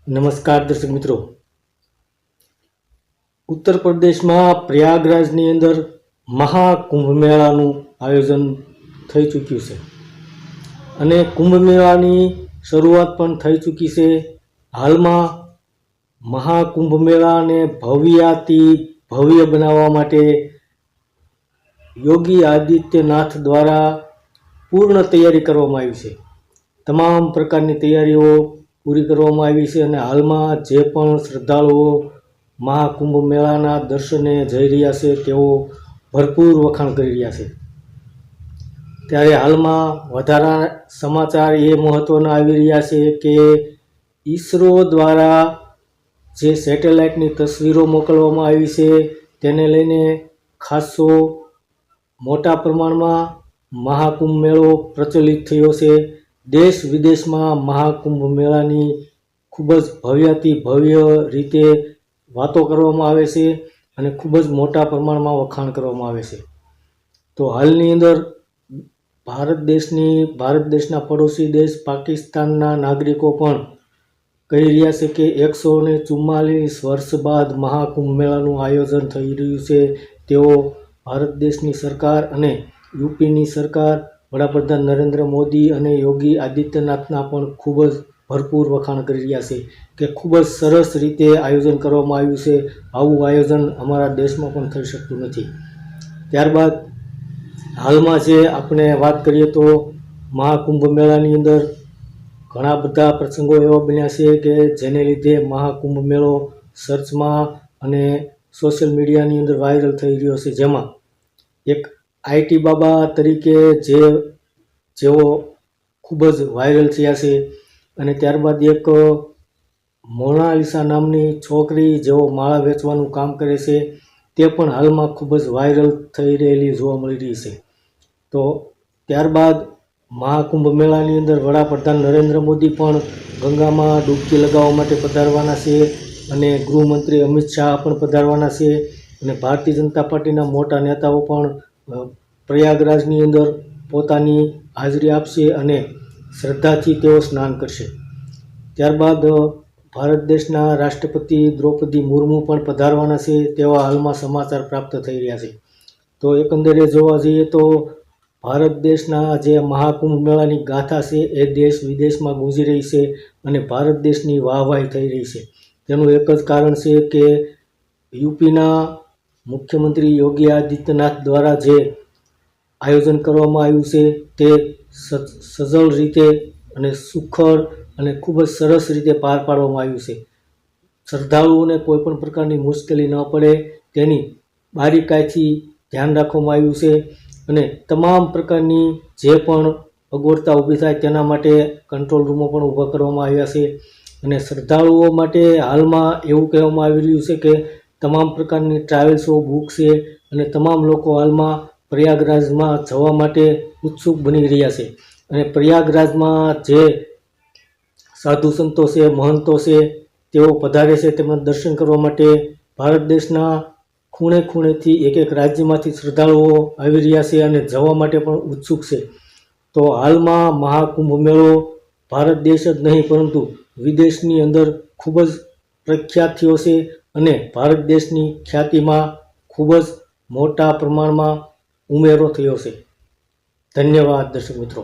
નમસ્કાર દર્શક મિત્રો, ઉત્તર પ્રદેશમાં પ્રયાગરાજની અંદર મહાકુંભ મેળાનું આયોજન થઈ ચૂક્યું છે અને કુંભ મેળાની શરૂઆત પણ થઈ ચૂકી છે. હાલમાં મહાકુંભ મેળાને ભવ્યાતિ ભવ્ય બનાવવા માટે યોગી આદિત્યનાથ દ્વારા પૂર્ણ તૈયારી કરવામાં આવી છે. તમામ પ્રકારની તૈયારીઓ પૂરી કરવામાં આવી છે અને હાલમાં જે પણ શ્રદ્ધાળુઓ મહાકુંભ મેળાના દર્શને જઈ રહ્યા છે તેઓ ભરપૂર વખાણ કરી રહ્યા છે. ત્યારે હાલમાં વધારા સમાચાર એ મહત્ત્વના આવી રહ્યા છે કે ઈસરો દ્વારા જે સેટેલાઇટની તસવીરો મોકલવામાં આવી છે તેને લઈને ખાસો મોટા પ્રમાણમાં મહાકુંભ મેળો પ્રચલિત થયો છે. દેશ વિદેશમાં મહાકુંભ મેળાની ખૂબ જ ભવ્યાતિ ભવ્ય રીતે વાતો કરવામાં આવે છે અને ખૂબ જ મોટા પ્રમાણમાં વખાણ કરવામાં આવે છે. તો હાલની અંદર ભારત દેશના પડોશી દેશ પાકિસ્તાનના નાગરિકો પણ કહી રહ્યા છે કે 144 વર્ષ બાદ મહાકુંભ મેળાનું આયોજન થઈ રહ્યું છે. તેઓ ભારત દેશની સરકાર અને યુપીની સરકાર, વડાપ્રધાન નરેન્દ્ર મોદી અને યોગી આદિત્યનાથના પણ ખૂબ જ ભરપૂર વખાણ કરી રહ્યા છે કે ખૂબ જ સરસ રીતે આયોજન કરવામાં આવ્યું છે. આવું આયોજન અમારા દેશમાં પણ થઈ શકતું નથી. ત્યારબાદ હાલમાં જે આપણે વાત કરીએ તો મહાકુંભ મેળાની અંદર ઘણા બધા પ્રસંગો એવા બન્યા છે કે જેને લીધે મહાકુંભ મેળો સર્ચમાં અને સોશિયલ મીડિયાની અંદર વાયરલ થઈ રહ્યો છે. જેમાં એક આઈટી બાબા તરીકે જેઓ ખૂબ જ વાયરલ થયા છે અને ત્યારબાદ એક મોનાલિસા નામની છોકરી જેઓ માળા વેચવાનું કામ કરે છે તે પણ હાલમાં ખૂબ જ વાયરલ થઈ રહેલી જોવા મળી રહી છે. તો ત્યારબાદ મહાકુંભ મેળાની અંદર વડાપ્રધાન નરેન્દ્ર મોદી પણ ગંગામાં ડૂબકી લગાવવા માટે પધારવાના છે અને ગૃહમંત્રી અમિત શાહ પણ પધારવાના છે અને ભારતીય જનતા પાર્ટીના મોટા નેતાઓ પણ પ્રયાગરાજની અંદર પોતાની હાજરી આપશે અને શ્રદ્ધાથી તેઓ સ્નાન કરશે. ત્યારબાદ ભારત દેશના રાષ્ટ્રપતિ દ્રૌપદી મુર્મુ પણ પધારવાના છે તેવા હાલમાં સમાચાર પ્રાપ્ત થઈ રહ્યા છે. તો એકંદરે જોવા જઈએ તો ભારત દેશના જે મહાકુંભ મેળાની ગાથા છે એ દેશ વિદેશમાં ગુંજી રહી છે અને ભારત દેશની વાહવાહી થઈ રહી છે. તેનું એક જ કારણ છે કે યુપીના મુખ્યમંત્રી યોગી આદિત્યનાથ દ્વારા જે આયોજન કરવામાં આવ્યું છે તે સજળ રીતે અને સુખદ અને ખૂબ જ સરસ રીતે પાર પાડવામાં આવ્યું છે. શ્રદ્ધાળુઓને કોઈ પણ પ્રકારની મુશ્કેલી ન પડે તેની બારીકાઈથી ધ્યાન રાખવામાં આવ્યું છે અને તમામ પ્રકારની જે પણ અગવડતા ઊભી થાય તેના માટે કંટ્રોલ રૂમો પણ ઊભા કરવામાં આવ્યા છે. અને શ્રદ્ધાળુઓ માટે હાલમાં એવું કહેવામાં આવી રહ્યું છે કે તમામ પ્રકારની ટ્રાવેલ્સો બુક છે અને તમામ લોકો હાલમાં પ્રયાગરાજમાં જવા માટે ઉત્સુક બની રહ્યા છે. અને પ્રયાગરાજમાં જે સાધુ સંતો છે, મહંતો છે તેઓ પધારે છે. તેમના દર્શન કરવા માટે ભારત દેશના ખૂણે ખૂણેથી એક રાજ્યમાંથી શ્રદ્ધાળુઓ આવી રહ્યા છે અને જવા માટે પણ ઉત્સુક છે. તો હાલમાં મહાકુંભ મેળો ભારત દેશ જ નહીં પરંતુ વિદેશની અંદર ખૂબ જ પ્રખ્યાત થયો છે અને ભારત દેશની ખ્યાતિમાં ખૂબ જ મોટા પ્રમાણમાં ઉમેરો થયો છે. ધન્યવાદ દર્શક મિત્રો.